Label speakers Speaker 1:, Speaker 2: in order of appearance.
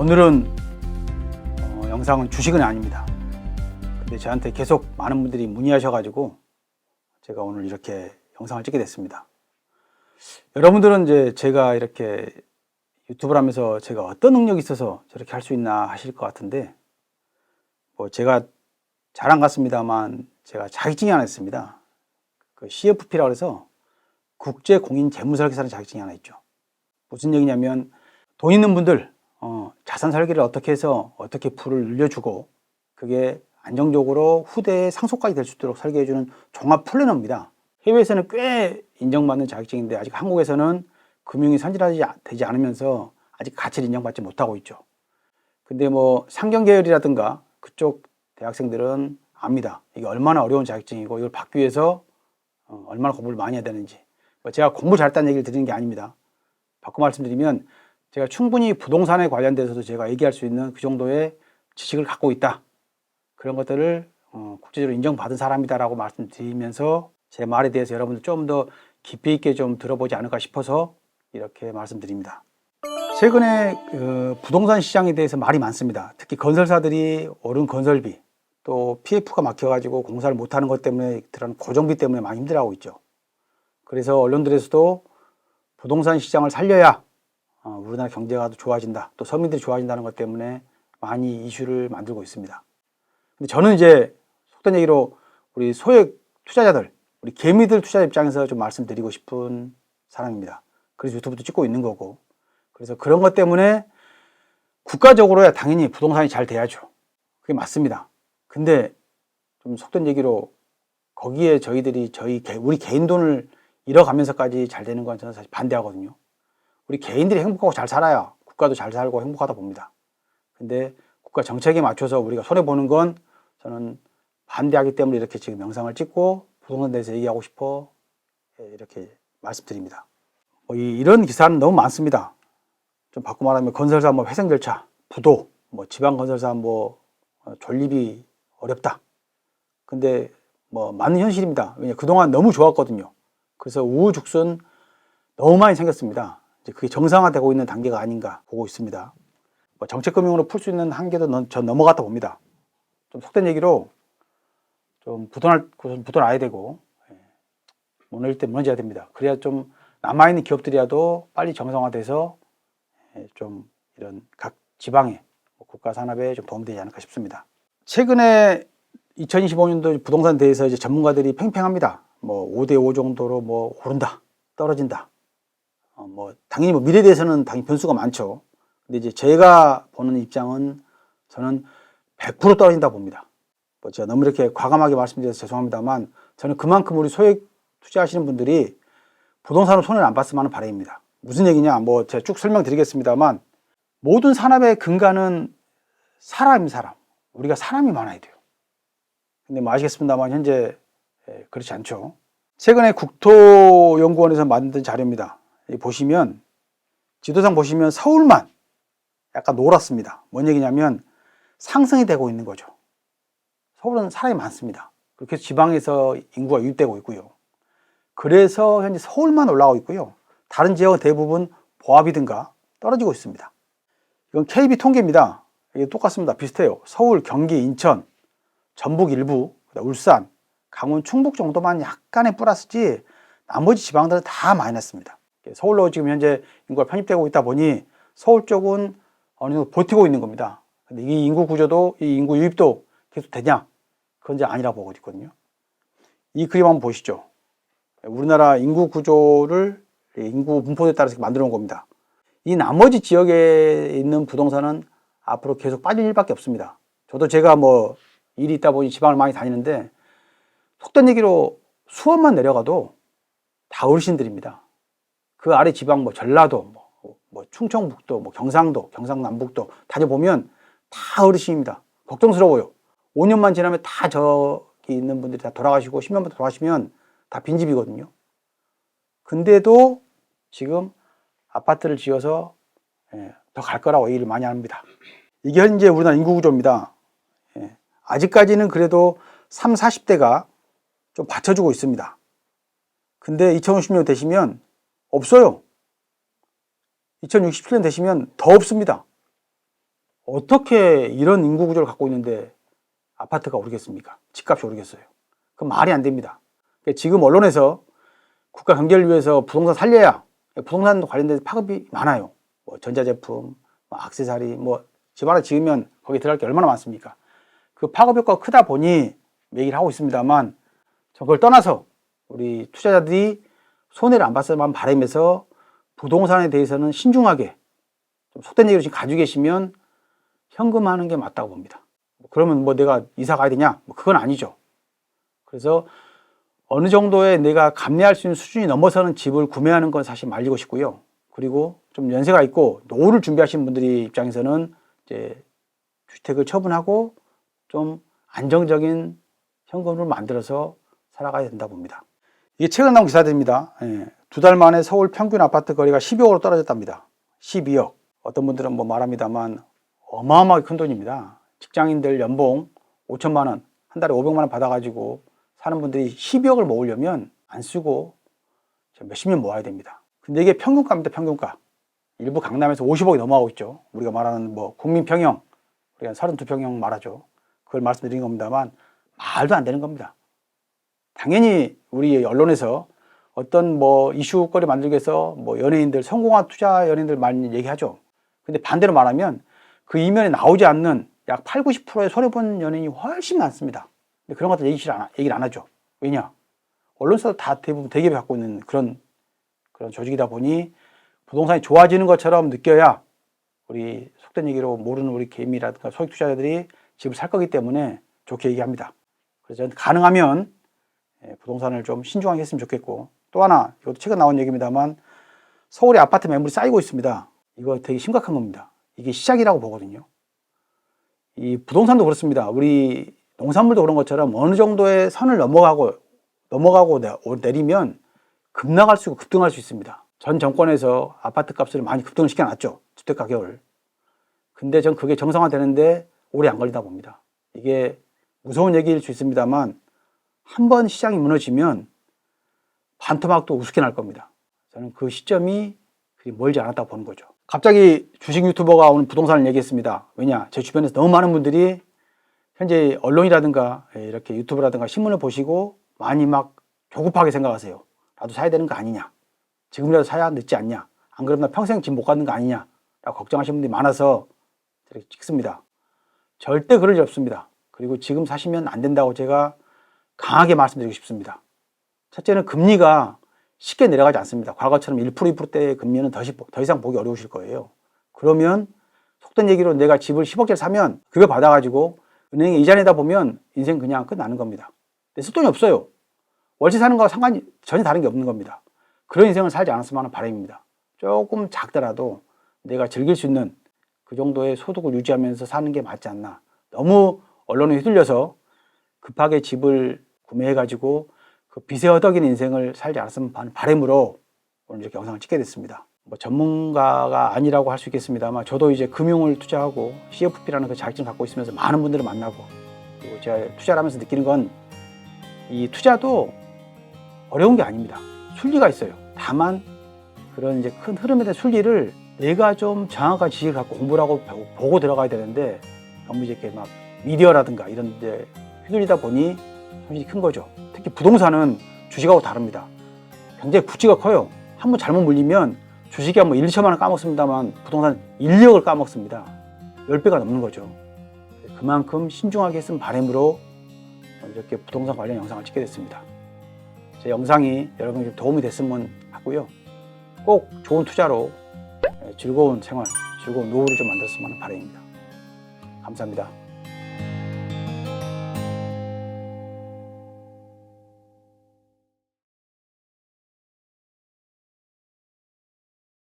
Speaker 1: 오늘은 영상은 주식은 아닙니다. 근데 저한테 계속 많은 분들이 문의하셔가지고 제가 오늘 이렇게 영상을 찍게 됐습니다. 여러분들은 이제 제가 이렇게 유튜브를 하면서 제가 어떤 능력이 있어서 저렇게 할 수 있나 하실 것 같은데, 뭐 제가 잘 안 갔습니다만 제가 자격증이 하나 있습니다. 그 CFP라고 해서 국제공인재무설계사라는 자격증이 하나 있죠. 무슨 얘기냐면 돈 있는 분들 자산 설계를 어떻게 해서 어떻게 풀을 늘려주고 그게 안정적으로 후대에 상속까지 될 수 있도록 설계해주는 종합 플래너입니다. 해외에서는 꽤 인정받는 자격증인데 아직 한국에서는 금융이 선진화되지 않으면서 아직 가치를 인정받지 못하고 있죠. 근데 뭐 상경계열이라든가 그쪽 대학생들은 압니다. 이게 얼마나 어려운 자격증이고 이걸 받기 위해서 얼마나 공부를 많이 해야 되는지. 제가 공부 잘했다는 얘기를 드리는 게 아닙니다. 바꿔 말씀드리면 제가 충분히 부동산에 관련돼서도 제가 얘기할 수 있는 그 정도의 지식을 갖고 있다. 그런 것들을 국제적으로 인정받은 사람이다라고 말씀드리면서 제 말에 대해서 여러분들 좀 더 깊이 있게 좀 들어보지 않을까 싶어서 이렇게 말씀드립니다. 최근에 부동산 시장에 대해서 말이 많습니다. 특히 건설사들이 오른 건설비, 또 PF가 막혀가지고 공사를 못하는 것 때문에 그런 고정비 때문에 많이 힘들어하고 있죠. 그래서 언론들에서도 부동산 시장을 살려야 우리나라 경제가 좋아진다, 또 서민들이 좋아진다는 것 때문에 많이 이슈를 만들고 있습니다. 근데 저는 이제 속된 얘기로 우리 소액 투자자들, 우리 개미들 투자 입장에서 좀 말씀드리고 싶은 사람입니다. 그래서 유튜브도 찍고 있는 거고, 그래서 그런 것 때문에 국가적으로야 당연히 부동산이 잘 돼야죠. 그게 맞습니다. 근데 좀 속된 얘기로 거기에 저희들이 우리 개인 돈을 잃어가면서까지 잘 되는 건 저는 사실 반대하거든요. 우리 개인들이 행복하고 잘 살아야 국가도 잘 살고 행복하다 봅니다. 근데 국가 정책에 맞춰서 우리가 손해보는 건 저는 반대하기 때문에 이렇게 지금 영상을 찍고 부동산에 대해서 얘기하고 싶어 이렇게 말씀드립니다. 이런 기사는 너무 많습니다. 좀 바꿔 말하면 건설사 회생 절차, 부도, 지방 건설사 존립이 어렵다. 근데 맞는 현실입니다. 왜냐 그동안 너무 좋았거든요. 그래서 우후죽순 너무 많이 생겼습니다. 이제 그게 정상화되고 있는 단계가 아닌가 보고 있습니다. 정책금융으로 풀 수 있는 한계도 전 넘어갔다 봅니다. 좀 속된 얘기로 좀 부도날 곳은 부도나야 되고 무너질 때 무너져야 됩니다. 그래야 좀 남아있는 기업들이라도 빨리 정상화돼서 좀 이런 각 지방의 국가 산업에 좀 도움되지 않을까 싶습니다. 최근에 2025년도 부동산 대해서 이제 전문가들이 팽팽합니다. 5대5 정도로 오른다, 떨어진다. 당연히 미래에 대해서는 당연히 변수가 많죠. 근데 이제 제가 보는 입장은 저는 100% 떨어진다 봅니다. 제가 너무 이렇게 과감하게 말씀드려서 죄송합니다만 저는 그만큼 우리 소액 투자하시는 분들이 부동산으로 손해를 안 봤으면 하는 바람입니다. 무슨 얘기냐? 제가 쭉 설명드리겠습니다만 모든 산업의 근간은 사람입니다. 사람. 우리가 사람이 많아야 돼요. 근데 아시겠습니다만 현재 그렇지 않죠. 최근에 국토연구원에서 만든 자료입니다. 보시면 지도상 보시면 서울만 약간 노랗습니다. 뭔 얘기냐면 상승이 되고 있는 거죠. 서울은 사람이 많습니다. 그렇게 지방에서 인구가 유입되고 있고요. 그래서 현재 서울만 올라가고 있고요. 다른 지역은 대부분 보합이든가 떨어지고 있습니다. 이건 KB 통계입니다. 이게 똑같습니다. 비슷해요. 서울, 경기, 인천, 전북 일부, 울산, 강원, 충북 정도만 약간의 플러스지 나머지 지방들은 다 마이너스입니다. 서울로 지금 현재 인구가 편입되고 있다 보니 서울 쪽은 어느 정도 버티고 있는 겁니다. 근데 이 인구 구조도, 이 인구 유입도 계속 되냐? 그건 이제 아니라고 보고 있거든요. 이 그림 한번 보시죠. 우리나라 인구 구조를 인구 분포에 따라서 만들어 놓은 겁니다. 이 나머지 지역에 있는 부동산은 앞으로 계속 빠질 일밖에 없습니다. 저도 제가 일이 있다 보니 지방을 많이 다니는데 속된 얘기로 수원만 내려가도 다 어르신들입니다. 그 아래 지방 전라도, 충청북도, 경상도, 경상남북도 다녀보면 다 어르신입니다. 걱정스러워요. 5년만 지나면 다 저기 있는 분들이 다 돌아가시고 10년만 돌아가시면 다 빈집이거든요. 근데도 지금 아파트를 지어서 더 갈 거라고 얘기를 많이 합니다. 이게 현재 우리나라 인구 구조입니다. 아직까지는 그래도 30, 40대가 좀 받쳐주고 있습니다. 근데 2050년 되시면 없어요. 2067년 되시면 더 없습니다. 어떻게 이런 인구 구조를 갖고 있는데 아파트가 오르겠습니까? 집값이 오르겠어요. 그건 말이 안 됩니다. 지금 언론에서 국가 경제를 위해서 부동산 살려야, 부동산 관련된 파급이 많아요. 뭐 전자제품, 뭐 액세서리, 뭐 집 하나 지으면 거기에 들어갈 게 얼마나 많습니까? 그 파급 효과가 크다 보니 얘기를 하고 있습니다만, 그걸 떠나서 우리 투자자들이 손해를 안 봤으면 바라면서 부동산에 대해서는 신중하게, 좀 속된 얘기로 지금 가지고 계시면 현금하는 게 맞다고 봅니다. 그러면 뭐 내가 이사 가야 되냐? 뭐 그건 아니죠. 그래서 어느 정도의 내가 감내할 수 있는 수준이 넘어서는 집을 구매하는 건 사실 말리고 싶고요. 그리고 좀 연세가 있고 노후를 준비하시는 분들이 입장에서는 이제 주택을 처분하고 좀 안정적인 현금을 만들어서 살아가야 된다 봅니다. 이게 최근 나온 기사들입니다. 두 달 만에 서울 평균 아파트 거래가 12억으로 떨어졌답니다. 12억. 어떤 분들은 뭐 말합니다만 어마어마하게 큰 돈입니다. 직장인들 연봉 5천만 원, 한 달에 500만 원 받아가지고 사는 분들이 12억을 모으려면 안 쓰고 몇십 년 모아야 됩니다. 근데 이게 평균가입니다. 평균가. 일부 강남에서 50억이 넘어가고 있죠. 우리가 말하는 뭐 국민평형, 우리가 32평형 말하죠. 그걸 말씀드린 겁니다만 말도 안 되는 겁니다. 당연히 우리 언론에서 어떤 뭐 이슈거리 만들기 위해서 뭐 연예인들, 성공한 투자 연예인들 많이 얘기하죠. 근데 반대로 말하면 그 이면에 나오지 않는 약 8, 90%의 손해본 연예인이 훨씬 많습니다. 근데 그런 것들 얘기를 안 하죠. 왜냐? 언론사도 다 대부분 대기업이 갖고 있는 그런 조직이다 보니 부동산이 좋아지는 것처럼 느껴야 우리 속된 얘기로 모르는 우리 개미라든가 소액 투자자들이 집을 살 거기 때문에 좋게 얘기합니다. 그래서 저는 가능하면 부동산을 좀 신중하게 했으면 좋겠고, 또 하나, 이것도 최근 나온 얘기입니다만 서울에 아파트 매물이 쌓이고 있습니다. 이거 되게 심각한 겁니다. 이게 시작이라고 보거든요. 이 부동산도 그렇습니다. 우리 농산물도 그런 것처럼 어느 정도의 선을 넘어가고 내리면 급락할 수 있고 급등할 수 있습니다. 전 정권에서 아파트 값을 많이 급등을 시켜놨죠. 주택 가격을. 근데 전 그게 정상화되는데 오래 안 걸리다 봅니다. 이게 무서운 얘기일 수 있습니다만 한번 시장이 무너지면 반토막도 우습게 날 겁니다. 저는 그 시점이 그리 멀지 않았다고 보는 거죠. 갑자기 주식 유튜버가 오늘 부동산을 얘기했습니다. 왜냐? 제 주변에서 너무 많은 분들이 현재 언론이라든가 이렇게 유튜브라든가 신문을 보시고 많이 막 조급하게 생각하세요. 나도 사야 되는 거 아니냐? 지금이라도 사야 늦지 않냐? 안 그러면 나 평생 집 못 갖는 거 아니냐? 라고 걱정하시는 분들이 많아서 이렇게 찍습니다. 절대 그럴 일 없습니다. 그리고 지금 사시면 안 된다고 제가 강하게 말씀드리고 싶습니다. 첫째는 금리가 쉽게 내려가지 않습니다. 과거처럼 1%, 2%대의 금리는 더 이상 보기 어려우실 거예요. 그러면 속된 얘기로 내가 집을 10억짜리 사면 그거 받아가지고 은행에 이자 내다 보면 인생 그냥 끝나는 겁니다. 근데 쓸 돈이 없어요. 월세 사는 거와 상관이 전혀 다른 게 없는 겁니다. 그런 인생을 살지 않았으면 하는 바람입니다. 조금 작더라도 내가 즐길 수 있는 그 정도의 소득을 유지하면서 사는 게 맞지 않나. 너무 언론에 휘둘려서 급하게 집을 구매해가지고 그 빚에 허덕이는 인생을 살지 않았으면 하는 바람으로 오늘 이렇게 영상을 찍게 됐습니다. 뭐 전문가가 아니라고 할 수 있겠습니다만 저도 이제 금융을 투자하고 CFP라는 그 자격증을 갖고 있으면서 많은 분들을 만나고, 그리고 제가 투자를 하면서 느끼는 건 이 투자도 어려운 게 아닙니다. 순리가 있어요. 다만 그런 이제 큰 흐름에 대한 순리를 내가 좀 정확한 지식을 갖고 공부를 하고 보고 들어가야 되는데 너무 이렇게 막 미디어라든가 이런 데 휘둘리다 보니 손실이 큰 거죠. 특히 부동산은 주식하고 다릅니다. 굉장히 부지가 커요. 한번 잘못 물리면 주식이 한번 1, 2천만 원 까먹습니다만 부동산 1, 2억을 까먹습니다. 10배가 넘는 거죠. 그만큼 신중하게 했으면 바람으로 이렇게 부동산 관련 영상을 찍게 됐습니다. 제 영상이 여러분에게 도움이 됐으면 하고요. 꼭 좋은 투자로 즐거운 생활, 즐거운 노후를 좀 만들었으면 하는 바람입니다. 감사합니다.